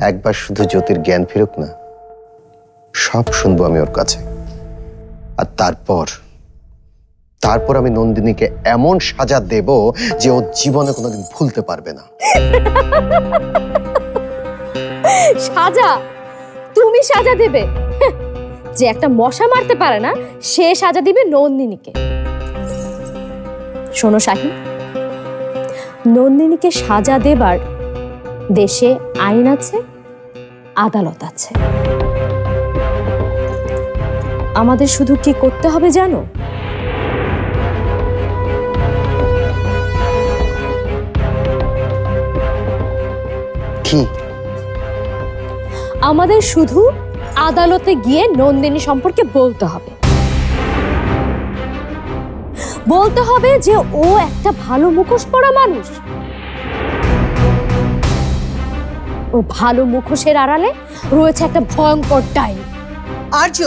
একবার শুধু জ্যোতির জ্ঞান ফিরুক না, সব শুনবো আমি ওর কাছে। আর তারপর আমি নন্দিনীকে এমন সাজা দেব যে ও জীবনে কোনোদিন ভুলতে পারবে না। সাজা? তুমি সাজা দেবে? যে একটা মশা মারতে পারে না সে সাজা দিবে নন্দিনীকে। শোনো শাহিন, নন্দিনীকে সাজা দেবার দেশে আইন আছে, আদালত আছে। আমাদের শুধু কি করতে হবে জানো? কি? আমাদের শুধু আদালতে গিয়ে নন্দিনী সম্পর্কে বলতে হবে যে ও একটা ভালো মুখোশ পরা মানুষ। ও ভালো মুখোশের আড়ালে রয়েছে একটা ভয়ঙ্কর ডাইনি। আর্য,